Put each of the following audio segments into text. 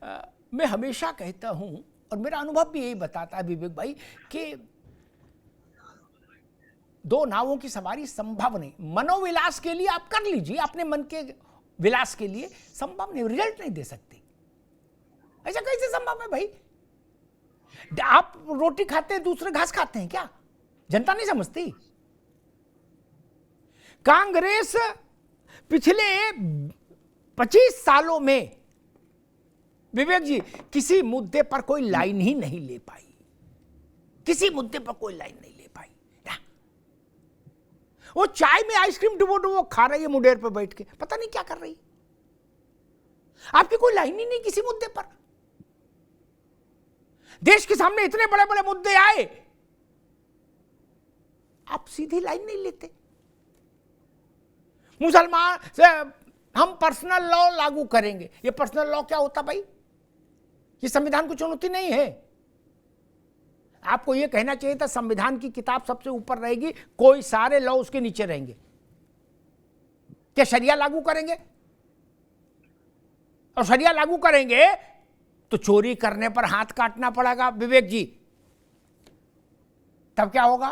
मैं हमेशा कहता हूं और मेरा अनुभव भी यही बताता है विवेक भाई कि दो नावों की सवारी संभव नहीं। मनोविलास के लिए आप कर लीजिए, अपने मन के विलास के लिए संभव नहीं, रिजल्ट नहीं दे सकती। ऐसा कैसे संभव है भाई? आप रोटी खाते हैं, दूसरे घास खाते हैं क्या? जनता नहीं समझती। कांग्रेस पिछले 25 सालों में विवेक जी किसी मुद्दे पर कोई लाइन ही नहीं ले पाई, किसी मुद्दे पर कोई लाइन नहीं ले पाई ना। वो चाय में आइसक्रीम डुबो खा रही है मुडेर पर बैठ के, पता नहीं क्या कर रही। आपकी कोई लाइन ही नहीं किसी मुद्दे पर। देश के सामने इतने बड़े बड़े मुद्दे आए, आप सीधी लाइन नहीं लेते। मुसलमान से हम पर्सनल लॉ लागू करेंगे। ये पर्सनल लॉ क्या होता भाई? ये संविधान को चुनौती नहीं है। आपको ये कहना चाहिए था संविधान की किताब सबसे ऊपर रहेगी, कोई सारे लॉ उसके नीचे रहेंगे। क्या शरिया लागू करेंगे? और शरिया लागू करेंगे तो चोरी करने पर हाथ काटना पड़ेगा विवेक जी, तब क्या होगा?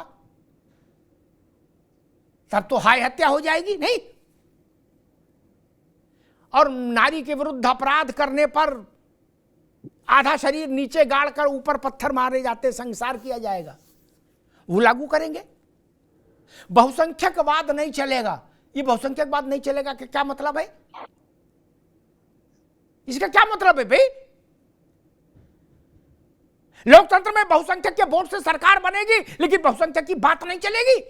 तब तो हाय हत्या हो जाएगी नहीं। और नारी के विरुद्ध अपराध करने पर आधा शरीर नीचे गाड़ कर ऊपर पत्थर मारे जाते, संसार किया जाएगा, वो लागू करेंगे। बहुसंख्यकवाद नहीं चलेगा। ये बहुसंख्यकवाद नहीं चलेगा कि क्या मतलब है? इसका क्या मतलब है भाई? लोकतंत्र में बहुसंख्यक के वोट से सरकार बनेगी, लेकिन बहुसंख्यक की बात नहीं चलेगी।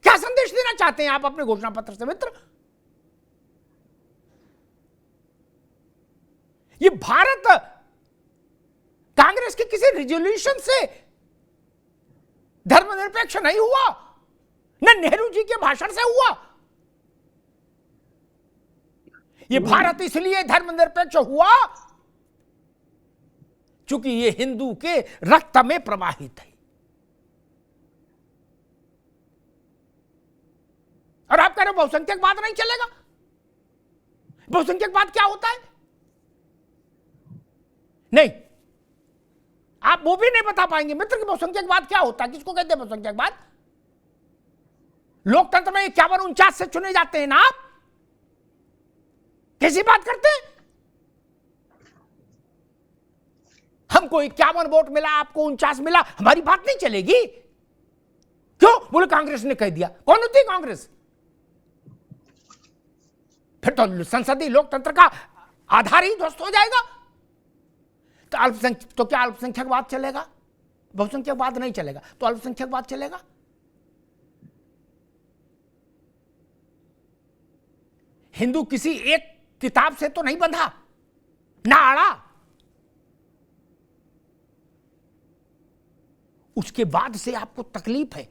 क्या संदेश देना चाहते हैं आप अपने घोषणा पत्र से मित्र? ये भारत कांग्रेस के किसी रिजोल्यूशन से धर्मनिरपेक्ष नहीं हुआ, न नेहरू जी के भाषण से हुआ। ये भारत इसलिए धर्मनिरपेक्ष हुआ क्योंकि ये हिंदू के रक्त में प्रवाहित है। और आप कह रहे हो बहुसंख्यकवाद नहीं चलेगा? बहुसंख्यकवाद क्या होता है? नहीं, आप वो भी नहीं बता पाएंगे मित्र कि बहुसंख्यकवाद क्या होता है। किसको कहते हैं बहुसंख्यकवाद? लोकतंत्र में 51-49 से चुने जाते हैं ना आप, कैसी बात करते हैं? हमको 51 वोट मिला, आपको 49 मिला, हमारी बात नहीं चलेगी। क्यों? बोले कांग्रेस ने कह दिया। कौन होती है कांग्रेस? फिर तो संसदीय लोकतंत्र का आधार ही ध्वस्त हो जाएगा। तो क्या अल्पसंख्यकवाद चलेगा? बहुसंख्यकवाद नहीं चलेगा तो अल्पसंख्यकवाद चलेगा? हिंदू किसी एक किताब से तो नहीं बंधा, ना आड़ा। उसके बाद से आपको तकलीफ है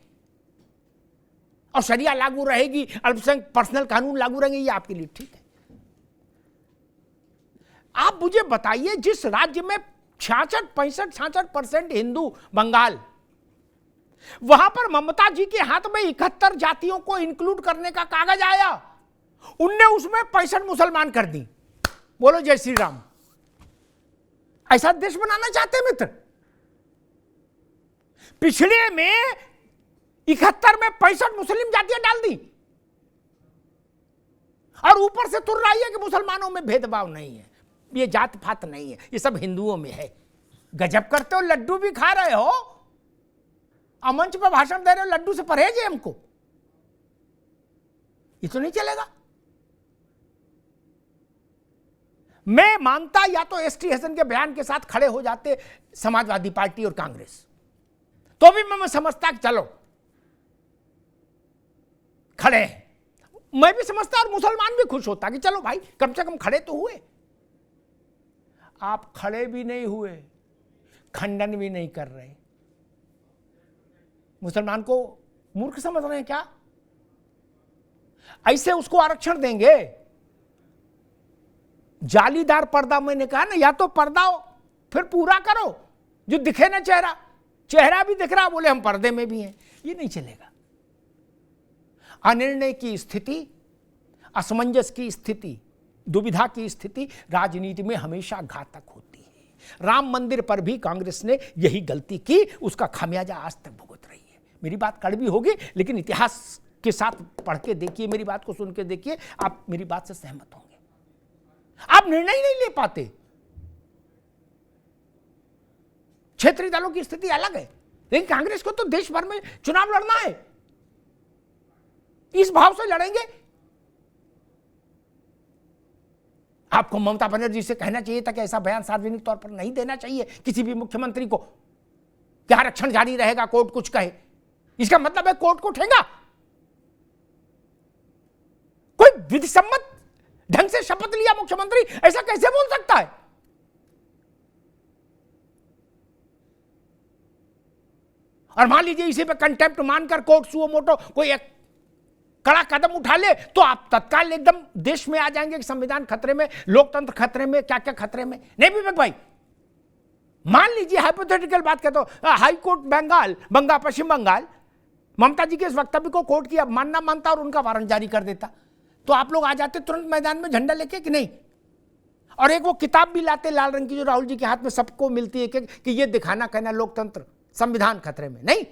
और शरिया लागू रहेगी, अल्पसंख्यक पर्सनल कानून लागू रहेंगे, ये आपके लिए ठीक है। आप मुझे बताइए, जिस राज्य में 66% हिंदू, बंगाल, वहां पर ममता जी के हाथ में 71 जातियों को इंक्लूड करने का कागज आया, उनने उसमें 65 मुसलमान कर दी। बोलो जय श्री राम। ऐसा देश बनाना चाहते हैं मित्र? पिछले में 71 में 65 मुस्लिम जातियां डाल दी और ऊपर से तुर रही है कि मुसलमानों में भेदभाव नहीं है, ये जात पात नहीं है, ये सब हिंदुओं में है। गजब करते हो, लड्डू भी खा रहे हो और मंच पर भाषण दे रहे हो, लड्डू से परहेज है हमको। ये तो नहीं चलेगा। मैं मानता या तो एसटी हसन के बयान के साथ खड़े हो जाते समाजवादी पार्टी और कांग्रेस, तो भी मैं समझता कि चलो खड़े हैं, मैं भी समझता और मुसलमान भी खुश होता कि चलो भाई कम से कम खड़े तो हुए। आप खड़े भी नहीं हुए, खंडन भी नहीं कर रहे। मुसलमान को मूर्ख समझ रहे हैं क्या? ऐसे उसको आरक्षण देंगे? जालीदार पर्दा, मैंने कहा ना, या तो पर्दा हो फिर पूरा करो जो दिखे ना चेहरा, चेहरा भी दिख रहा, बोले हम पर्दे में भी हैं, ये नहीं चलेगा। अनिर्णय की स्थिति, असमंजस की स्थिति दुविधा की स्थिति राजनीति में हमेशा घातक होती है। राम मंदिर पर भी कांग्रेस ने यही गलती की, उसका खामियाजा आज तक भुगत रही है। मेरी बात कड़वी होगी, लेकिन इतिहास के साथ पढ़ के देखिए, मेरी बात को सुन के देखिए, आप मेरी बात से सहमत होंगे। आप निर्णय नहीं ले पाते। क्षेत्रीय दलों की स्थिति अलग है, लेकिन कांग्रेस को तो देश भर में चुनाव लड़ना है, इस भाव से लड़ेंगे। आपको ममता बनर्जी से कहना चाहिए था कि ऐसा बयान सार्वजनिक तौर पर नहीं देना चाहिए किसी भी मुख्यमंत्री को, कि आरक्षण जारी रहेगा, कोर्ट कुछ कहे। इसका मतलब है कोर्ट को ठेंगा। कोई विधिसम्मत ढंग से शपथ लिया मुख्यमंत्री, ऐसा कैसे बोल सकता है? और मान लीजिए इसी पे कंटेम्प्ट मानकर कोर्ट सुओ मोटो कोई एक कड़ा कदम उठा ले, तो आप तत्काल एकदम देश में आ जाएंगे कि संविधान खतरे में, लोकतंत्र खतरे में, क्या क्या खतरे में। नहीं विवेक भाई, मान लीजिए हाइपोथेटिकल बात कहता हूं, हाई कोर्ट पश्चिम बंगाल ममता जी के इस वक्तव्य को कोर्ट की अवमानना मानता और उनका वारंट जारी कर देता, तो आप लोग आ जाते तुरंत मैदान में झंडा लेके कि नहीं? और एक वो किताब भी लाते लाल रंग की, जो राहुल जी के हाथ में सबको मिलती है कि ये दिखाना कहना लोकतंत्र संविधान खतरे में नहीं।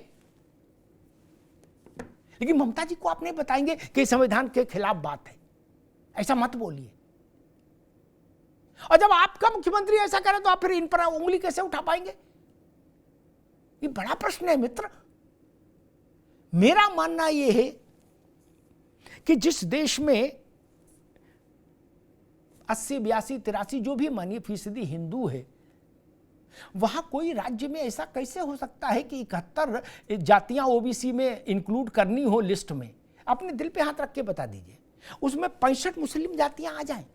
लेकिन ममता जी को आप नहीं बताएंगे कि संविधान के खिलाफ बात है, ऐसा मत बोलिए। और जब आपका मुख्यमंत्री ऐसा करे तो आप फिर इन पर उंगली कैसे उठा पाएंगे? ये बड़ा प्रश्न है मित्र। मेरा मानना यह है कि जिस देश में 80, 82, 83 जो भी मानिए फीसदी हिंदू है, वहां कोई राज्य में ऐसा कैसे हो सकता है कि 71 जातियां ओबीसी में इंक्लूड करनी हो लिस्ट में? अपने दिल पे हाथ रख के बता दीजिए। उसमें 65 मुस्लिम जातियां आ जाएं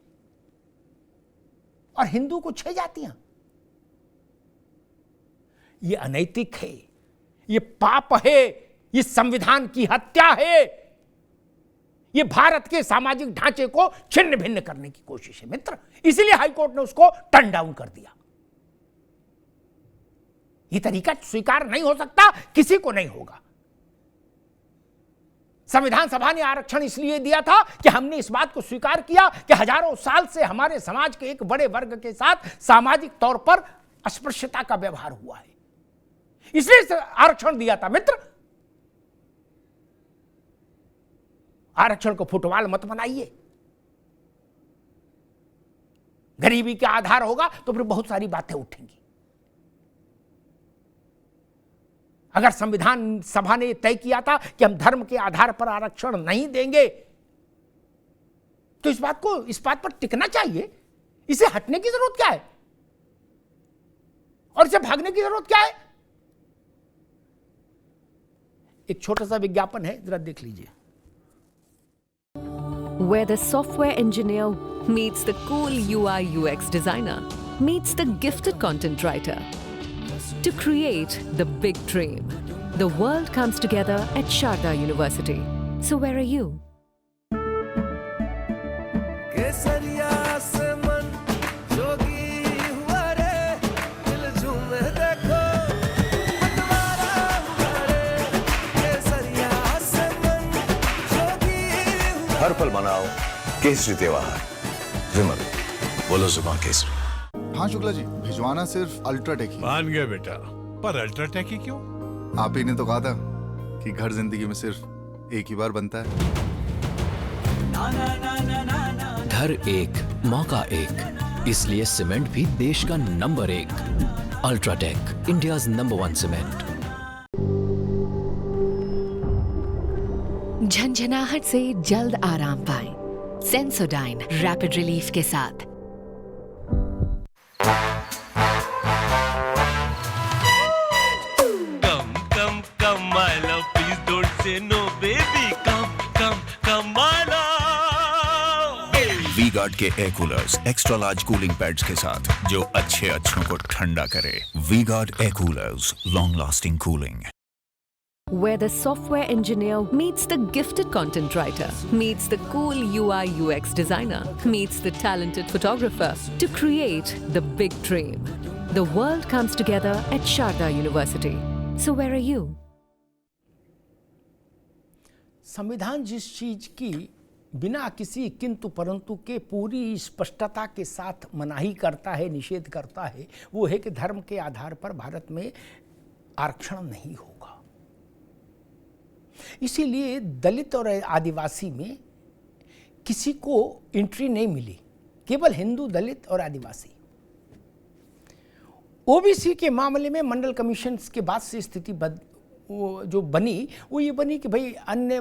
और हिंदू को 6 जातियां। ये अनैतिक है, ये पाप है, ये संविधान की हत्या है, ये भारत के सामाजिक ढांचे को छिन्न भिन्न करने की कोशिश है मित्र। इसलिए हाईकोर्ट ने उसको टर्न डाउन कर दिया। ये तरीका स्वीकार नहीं हो सकता, किसी को नहीं होगा। संविधान सभा ने आरक्षण इसलिए दिया था कि हमने इस बात को स्वीकार किया कि हजारों साल से हमारे समाज के एक बड़े वर्ग के साथ सामाजिक तौर पर अस्पृश्यता का व्यवहार हुआ है, इसलिए आरक्षण दिया था मित्र। आरक्षण को फुटबॉल मत बनाइए। गरीबी का आधार होगा तो फिर बहुत सारी बातें उठेंगी। अगर संविधान सभा ने तय किया था कि हम धर्म के आधार पर आरक्षण नहीं देंगे, तो इस बात पर टिकना चाहिए। इसे हटने की जरूरत क्या है और इसे भागने की जरूरत क्या है? एक छोटा सा विज्ञापन है, जरा देख लीजिए। Where the software engineer meets the cool UI UX designer meets the gifted content writer to create the big dream. The world comes together at Sharda University. So where are you? हर पल मनाओ केसरी त्योहार। विमल, बोलो जुबान केसरी। हाँ शुक्ला जी, भिजवाना सिर्फ UltraTech ही। मान गया बेटा, पर अल्ट्राटेक ही क्यों? आप ही ने तो कहा था कि घर जिंदगी में सिर्फ एक ही बार बनता है। घर एक, मौका एक, इसलिए सीमेंट भी देश का number 1। UltraTech, India's number 1 cement. झंझनाहट से जल्द आराम पाएं। सेंसोडाइन रैपिड रिलीफ के साथ। Come, my love, please don't say no, baby. Come, my love. V-Guard के air coolers extra large cooling pads के साथ, जो अच्छों को ठंडा करे। V-Guard air coolers, long lasting cooling. Where the software engineer meets the gifted content writer, meets the cool UI UX designer, meets the talented photographer to create the big dream. The world comes together at Sharda University. So where are you? संविधान जिस चीज की बिना किसी किंतु परंतु के पूरी स्पष्टता के साथ मनाही करता है, निषेध करता है, वो है कि धर्म के आधार पर भारत में आरक्षण नहीं होगा। इसीलिए दलित और आदिवासी में किसी को एंट्री नहीं मिली, केवल हिंदू, दलित और आदिवासी। ओबीसी के मामले में मंडल कमीशन के बाद से स्थिति जो बनी वो ये बनी कि भाई अन्य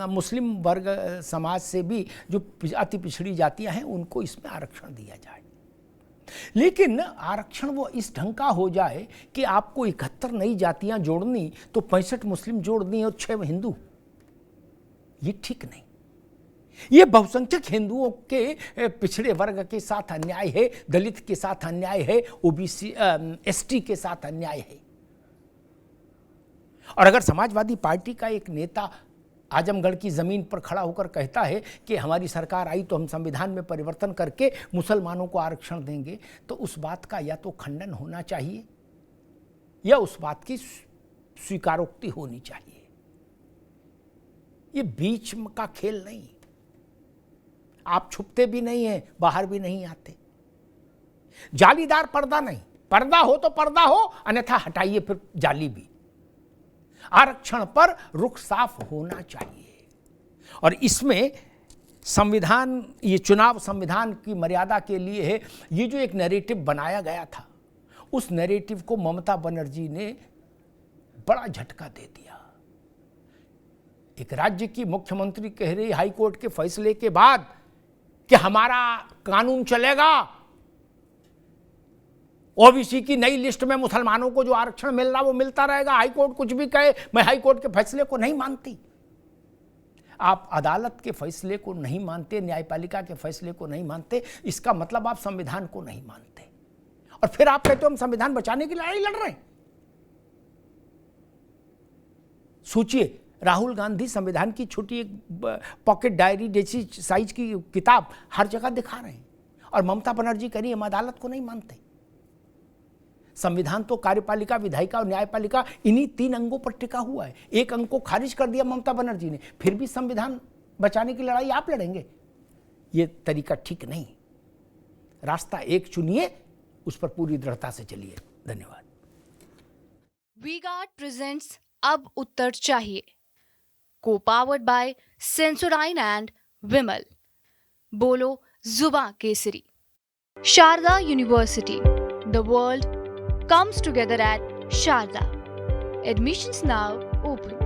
मुस्लिम वर्ग समाज से भी जो अति पिछड़ी जातियां हैं उनको इसमें आरक्षण दिया जाए। लेकिन आरक्षण वो इस ढंग का हो जाए कि आपको 71 नई जातियां जोड़नी तो 65 मुस्लिम जोड़नी और 6 हिंदू, ये ठीक नहीं। ये बहुसंख्यक हिंदुओं के पिछड़े वर्ग के साथ अन्याय है, दलित के साथ अन्याय है, ओबीसी एसटी के साथ अन्याय है। और अगर समाजवादी पार्टी का एक नेता आजमगढ़ की जमीन पर खड़ा होकर कहता है कि हमारी सरकार आई तो हम संविधान में परिवर्तन करके मुसलमानों को आरक्षण देंगे, तो उस बात का या तो खंडन होना चाहिए या उस बात की स्वीकारोक्ति होनी चाहिए। ये बीच का खेल नहीं। आप छुपते भी नहीं हैं, बाहर भी नहीं आते। जालीदार पर्दा नहीं, पर्दा हो तो पर्दा हो, अन्यथा हटाइए फिर जाली भी। आरक्षण पर रुख साफ होना चाहिए। और इसमें संविधान, ये चुनाव संविधान की मर्यादा के लिए है। ये जो एक नैरेटिव बनाया गया था, उस नैरेटिव को ममता बनर्जी ने बड़ा झटका दे दिया। एक राज्य की मुख्यमंत्री कह रही हाई कोर्ट के फैसले के बाद कि हमारा कानून चलेगा, ओबीसी की नई लिस्ट में मुसलमानों को जो आरक्षण मिल रहा वो मिलता रहेगा, हाई कोर्ट कुछ भी कहे, मैं हाई कोर्ट के फैसले को नहीं मानती। आप अदालत के फैसले को नहीं मानते, न्यायपालिका के फैसले को नहीं मानते, इसका मतलब आप संविधान को नहीं मानते। और फिर आप कहते हो हम संविधान बचाने की लड़ाई लड़ रहे हैं। सोचिए, राहुल गांधी संविधान की छोटी एक पॉकेट डायरी जैसी साइज की किताब हर जगह दिखा रहे हैं, और ममता बनर्जी कह रही हम अदालत को नहीं मानते। संविधान तो कार्यपालिका, विधायिका और न्यायपालिका इन्हीं 3 अंगों पर टिका हुआ है। एक अंग को खारिज कर दिया ममता बनर्जी ने, फिर भी संविधान बचाने की लड़ाई आप लड़ेंगे। ये तरीका ठीक नहीं। रास्ता एक चुनिए, उस पर पूरी दृढ़ता से चलिए। धन्यवाद। वी-गार्ड प्रेजेंट्स अब उत्तर चाहिए, co-powered by Sensodyne and Vimal. बोलो जुबां केसरी। Sharda university, the world comes together at Sharda. Admissions now open.